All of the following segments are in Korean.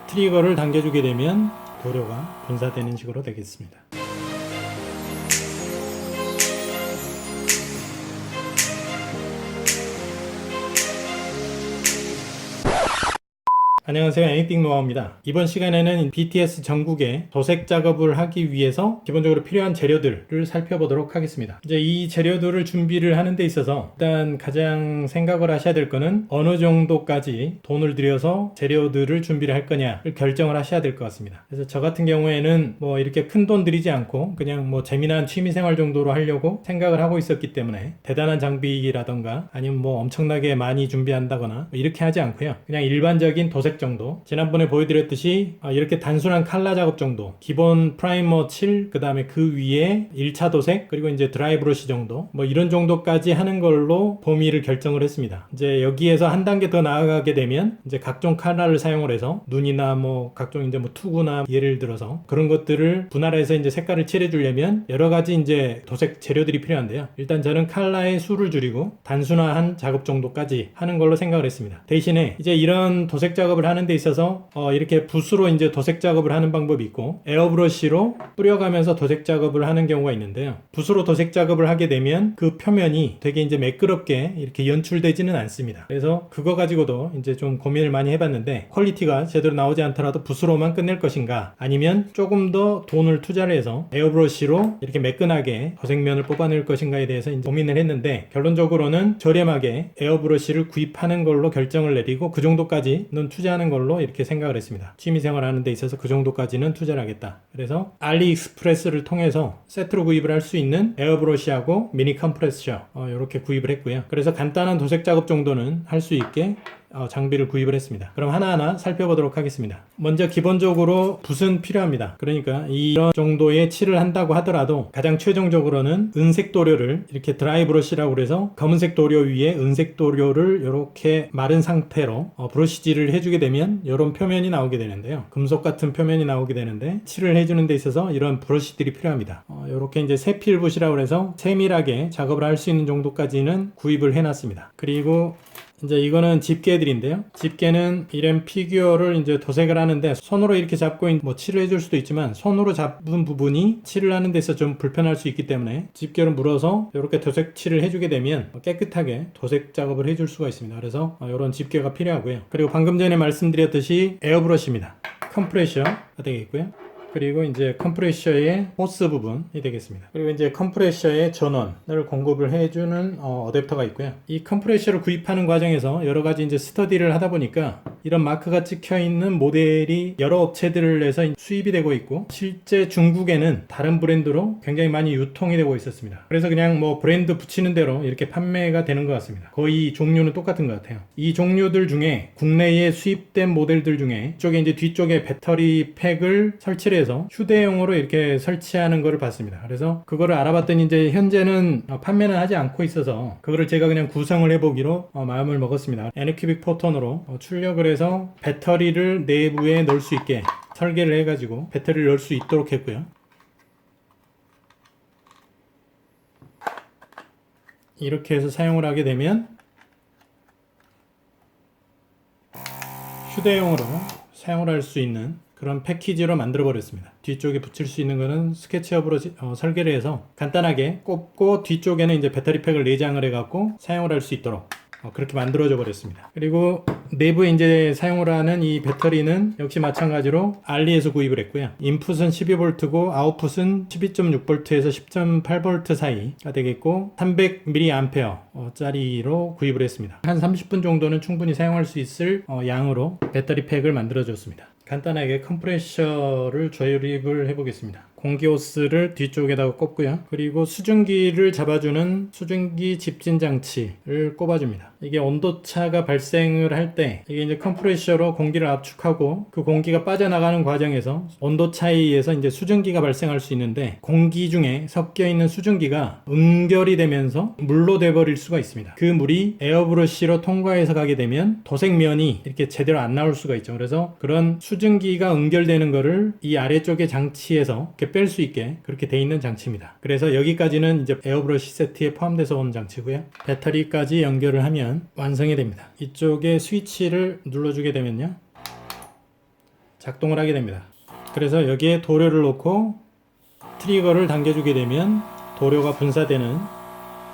트리거를 당겨주게 되면 도료가 분사되는 식으로 되겠습니다. 안녕하세요, 애니띵 노하우입니다. 이번 시간에는 BTS 전국에 도색 작업을 하기 위해서 기본적으로 필요한 재료들을 살펴보도록 하겠습니다. 이제 이 재료들을 준비를 하는 데 있어서 일단 가장 생각을 하셔야 될 거는 어느 정도까지 돈을 들여서 재료들을 준비를 할 거냐를 결정을 하셔야 될 것 같습니다. 그래서 저 같은 경우에는 뭐 이렇게 큰 돈 들이지 않고 그냥 뭐 재미난 취미생활 정도로 하려고 생각을 하고 있었기 때문에 대단한 장비라던가 아니면 뭐 엄청나게 많이 준비한다거나 뭐 이렇게 하지 않고요. 그냥 일반적인 도색 정도, 지난번에 보여드렸듯이 이렇게 단순한 칼라 작업 정도, 기본 프라이머 칠, 그 다음에 그 위에 1차 도색, 그리고 이제 드라이 브러쉬 정도, 뭐 이런 정도까지 하는 걸로 범위를 결정을 했습니다. 이제 여기에서 한 단계 더 나아가게 되면 이제 각종 칼라를 사용을 해서 눈이나 뭐 각종 이제 뭐 투구나 예를 들어서 그런 것들을 분할해서 이제 색깔을 칠해주려면 여러 가지 이제 도색 재료들이 필요한데요. 일단 저는 칼라의 수를 줄이고 단순화한 작업 정도까지 하는 걸로 생각을 했습니다. 대신에 이제 이런 도색 작업을 하는 데 있어서 이렇게 붓으로 이제 도색 작업을 하는 방법이 있고 에어브러쉬로 뿌려가면서 도색 작업을 하는 경우가 있는데요. 붓으로 도색 작업을 하게 되면 그 표면이 되게 이제 매끄럽게 이렇게 연출되지는 않습니다. 그래서 그거 가지고도 이제 좀 고민을 많이 해봤는데 퀄리티가 제대로 나오지 않더라도 붓으로만 끝낼 것인가 아니면 조금 더 돈을 투자를 해서 에어브러쉬로 이렇게 매끈하게 도색면을 뽑아낼 것인가에 대해서 이제 고민을 했는데 결론적으로는 저렴하게 에어브러쉬를 구입하는 걸로 결정을 내리고 그 정도까지는 투자하는 걸로 이렇게 생각을 했습니다. 취미생활 하는 데 있어서 그 정도까지는 투자를 하겠다. 그래서 알리익스프레스를 통해서 세트로 구입을 할 수 있는 에어브러쉬하고 미니 컴프레셔 이렇게 구입을 했고요. 그래서 간단한 도색 작업 정도는 할 수 있게 장비를 구입을 했습니다. 그럼 하나하나 살펴보도록 하겠습니다. 먼저 기본적으로 붓은 필요합니다. 그러니까 이런 정도의 칠을 한다고 하더라도 가장 최종적으로는 은색 도료를 이렇게 드라이 브러쉬라고 그래서 검은색 도료 위에 은색 도료를 이렇게 마른 상태로 브러쉬질을 해주게 되면 이런 표면이 나오게 되는데요. 금속 같은 표면이 나오게 되는데 칠을 해주는 데 있어서 이런 브러쉬들이 필요합니다. 이렇게 이제 세필붓이라고 해서 세밀하게 작업을 할 수 있는 정도까지는 구입을 해놨습니다. 그리고 이제 이거는 집게들인데요. 집게는 이런 피규어를 이제 도색을 하는데 손으로 이렇게 잡고 뭐 칠을 해줄 수도 있지만 손으로 잡은 부분이 칠을 하는 데서 좀 불편할 수 있기 때문에 집게를 물어서 이렇게 도색 칠을 해주게 되면 깨끗하게 도색 작업을 해줄 수가 있습니다. 그래서 이런 집게가 필요하고요. 그리고 방금 전에 말씀드렸듯이 에어브러쉬입니다. 컴프레셔가 되겠고요. 그리고 이제 컴프레셔의 호스 부분이 되겠습니다. 그리고 이제 컴프레셔의 전원을 공급을 해주는 어댑터가 있고요. 이 컴프레셔를 구입하는 과정에서 여러 가지 이제 스터디를 하다 보니까 이런 마크가 찍혀 있는 모델이 여러 업체들을 내서 수입이 되고 있고 실제 중국에는 다른 브랜드로 굉장히 많이 유통이 되고 있었습니다. 그래서 그냥 뭐 브랜드 붙이는 대로 이렇게 판매가 되는 것 같습니다. 거의 종류는 똑같은 것 같아요. 이 종류들 중에 국내에 수입된 모델들 중에 이쪽에 이제 뒤쪽에 배터리 팩을 설치를 해서 휴대용으로 이렇게 설치하는 거를 봤습니다. 그래서 그거를 알아봤더니 이제 현재는 판매는 하지 않고 있어서 그거를 제가 그냥 구성을 해보기로 마음을 먹었습니다. Anycubic 포톤으로 출력을 해서 배터리를 내부에 넣을 수 있게 설계를 해가지고 배터리를 넣을 수 있도록 했고요. 이렇게 해서 사용을 하게 되면 휴대용으로 사용을 할 수 있는 그런 패키지로 만들어 버렸습니다. 뒤쪽에 붙일 수 있는 거는 스케치업으로 설계를 해서 간단하게 꼽고 뒤쪽에는 이제 배터리 팩을 내장을 해갖고 사용을 할 수 있도록 그렇게 만들어져 버렸습니다. 그리고 내부에 이제 사용을 하는 이 배터리는 역시 마찬가지로 알리에서 구입을 했고요. 인풋은 12V고 아웃풋은 12.6V에서 10.8V 사이가 되겠고 300mAh 짜리로 구입을 했습니다. 한 30분 정도는 충분히 사용할 수 있을 양으로 배터리 팩을 만들어 줬습니다. 간단하게 컴프레셔를 조립을 해보겠습니다. 공기 호스를 뒤쪽에다가 꼽고요. 그리고 수증기를 잡아주는 수증기 집진 장치를 꼽아줍니다. 이게 온도차가 발생을 할 때 이게 이제 컴프레셔로 공기를 압축하고 그 공기가 빠져나가는 과정에서 온도 차이에서 이제 수증기가 발생할 수 있는데 공기 중에 섞여 있는 수증기가 응결이 되면서 물로 돼버릴 수가 있습니다. 그 물이 에어브러쉬로 통과해서 가게 되면 도색면이 이렇게 제대로 안 나올 수가 있죠. 그래서 그런 수증기가 응결되는 거를 이 아래쪽의 장치에서 이렇게 뺄 수 있게 그렇게 돼 있는 장치입니다. 그래서 여기까지는 이제 에어브러쉬 세트에 포함돼서 온 장치고요. 배터리까지 연결을 하면 완성이 됩니다. 이쪽에 스위치를 눌러주게 되면요. 작동을 하게 됩니다. 그래서 여기에 도료를 놓고 트리거를 당겨주게 되면 도료가 분사되는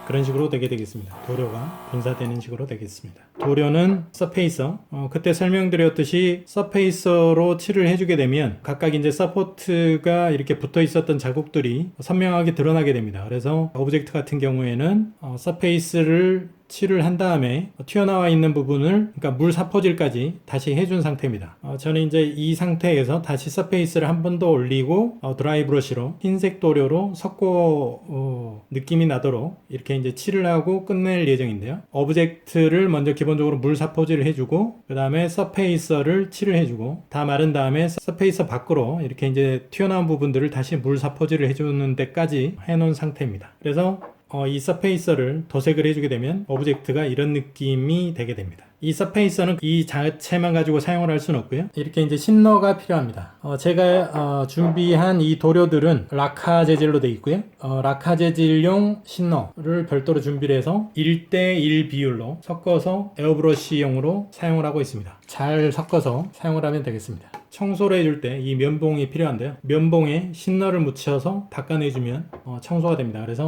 그런 식으로 되게 되겠습니다. 도료가 분사되는 식으로 되겠습니다. 도료는 서페이서, 그때 설명드렸듯이 서페이서로 칠을 해주게 되면 각각 이제 서포트가 이렇게 붙어 있었던 자국들이 선명하게 드러나게 됩니다. 그래서 오브젝트 같은 경우에는 서페이스를 칠을 한 다음에 튀어나와 있는 부분을, 그러니까 물 사포질까지 다시 해준 상태입니다. 저는 이제 이 상태에서 다시 서페이스를 한 번 더 올리고 드라이 브러쉬로 흰색 도료로 섞고 느낌이 나도록 이렇게 이제 칠을 하고 끝낼 예정인데요. 오브젝트를 먼저 기본적으로 물 사포질을 해주고 그 다음에 서페이서를 칠을 해주고 다 마른 다음에 서페이서 밖으로 이렇게 이제 튀어나온 부분들을 다시 물 사포질을 해주는 데까지 해놓은 상태입니다. 그래서 이 서페이서를 도색을 해주게 되면 오브젝트가 이런 느낌이 되게 됩니다. 이 서페이서는 이 자체만 가지고 사용을 할 수는 없고요. 이렇게 이제 신너가 필요합니다. 제가 준비한 이 도료들은 라카 재질로 되어 있고요. 라카 재질용 신너를 별도로 준비를 해서 1대1 비율로 섞어서 에어브러쉬용으로 사용을 하고 있습니다. 잘 섞어서 사용을 하면 되겠습니다. 청소를 해줄 때 이 면봉이 필요한데요. 면봉에 신너를 묻혀서 닦아내주면 청소가 됩니다. 그래서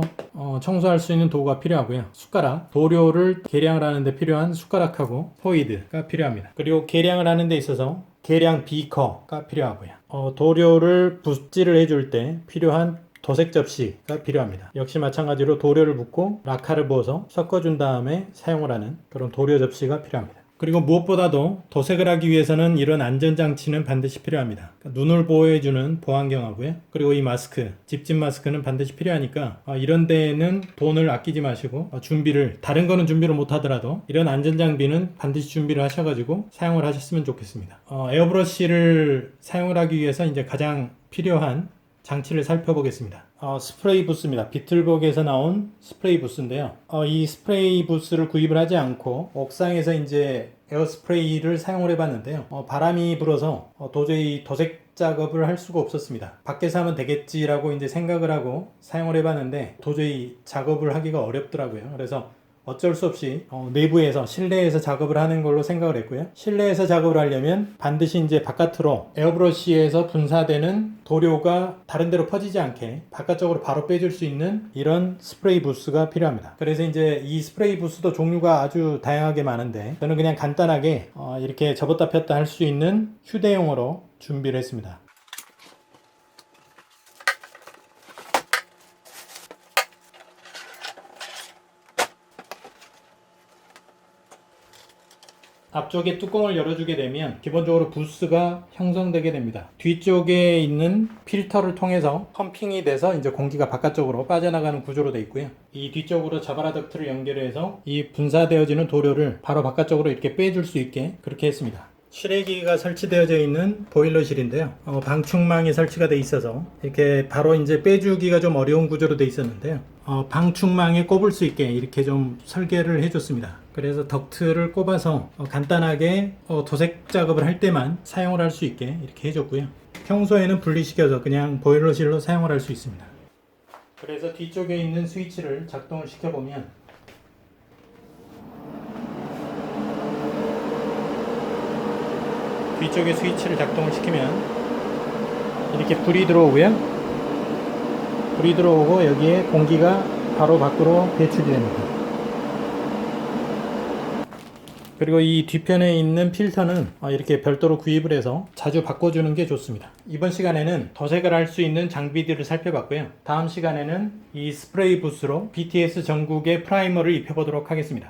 청소할 수 있는 도구가 필요하고요. 숟가락, 도료를 계량을 하는데 필요한 숟가락하고 포이드가 필요합니다. 그리고 계량을 하는 데 있어서 계량 비커가 필요하고요. 도료를 붓질을 해줄 때 필요한 도색 접시가 필요합니다. 역시 마찬가지로 도료를 붓고 라카를 부어서 섞어준 다음에 사용을 하는 그런 도료 접시가 필요합니다. 그리고 무엇보다도 도색을 하기 위해서는 이런 안전장치는 반드시 필요합니다. 눈을 보호해주는 보안경하고요. 그리고 이 마스크, 집진 마스크는 반드시 필요하니까 이런 데에는 돈을 아끼지 마시고 다른 거는 준비를 못하더라도 이런 안전장비는 반드시 준비를 하셔가지고 사용을 하셨으면 좋겠습니다. 에어브러쉬를 사용을 하기 위해서 이제 가장 필요한 장치를 살펴보겠습니다. 스프레이 부스입니다. 비틀복에서 나온 스프레이 부스인데요. 이 스프레이 부스를 구입을 하지 않고 옥상에서 이제 에어스프레이를 사용을 해봤는데요. 바람이 불어서 도저히 도색 작업을 할 수가 없었습니다. 밖에서 하면 되겠지라고 이제 생각을 하고 사용을 해봤는데 도저히 작업을 하기가 어렵더라고요. 그래서 어쩔 수 없이 내부에서 실내에서 작업을 하는 걸로 생각을 했고요. 실내에서 작업을 하려면 반드시 이제 바깥으로 에어브러쉬에서 분사되는 도료가 다른 데로 퍼지지 않게 바깥쪽으로 바로 빼줄 수 있는 이런 스프레이 부스가 필요합니다. 그래서 이제 이 스프레이 부스도 종류가 아주 다양하게 많은데 저는 그냥 간단하게 이렇게 접었다 폈다 할 수 있는 휴대용으로 준비를 했습니다. 앞쪽에 뚜껑을 열어주게 되면 기본적으로 부스가 형성되게 됩니다. 뒤쪽에 있는 필터를 통해서 펌핑이 돼서 이제 공기가 바깥쪽으로 빠져나가는 구조로 되어 있고요. 이 뒤쪽으로 자바라 덕트를 연결해서 이 분사되어지는 도료를 바로 바깥쪽으로 이렇게 빼줄 수 있게 그렇게 했습니다. 실외기가 설치되어져 있는 보일러실인데요. 방충망이 설치가 되어 있어서 이렇게 바로 이제 빼주기가 좀 어려운 구조로 되어 있었는데요. 방충망에 꼽을 수 있게 이렇게 좀 설계를 해줬습니다. 그래서 덕트를 꼽아서 간단하게 도색 작업을 할 때만 사용을 할 수 있게 이렇게 해줬고요. 평소에는 분리시켜서 그냥 보일러실로 사용을 할 수 있습니다. 그래서 뒤쪽에 있는 스위치를 작동을 시켜보면 뒤쪽에 스위치를 작동을 시키면 이렇게 불이 들어오고요. 불이 들어오고 여기에 공기가 바로 밖으로 배출이 됩니다. 그리고 이 뒤편에 있는 필터는 이렇게 별도로 구입을 해서 자주 바꿔주는 게 좋습니다. 이번 시간에는 도색을 할 수 있는 장비들을 살펴봤고요. 다음 시간에는 이 스프레이 부스로 BTS 전국의 프라이머를 입혀보도록 하겠습니다.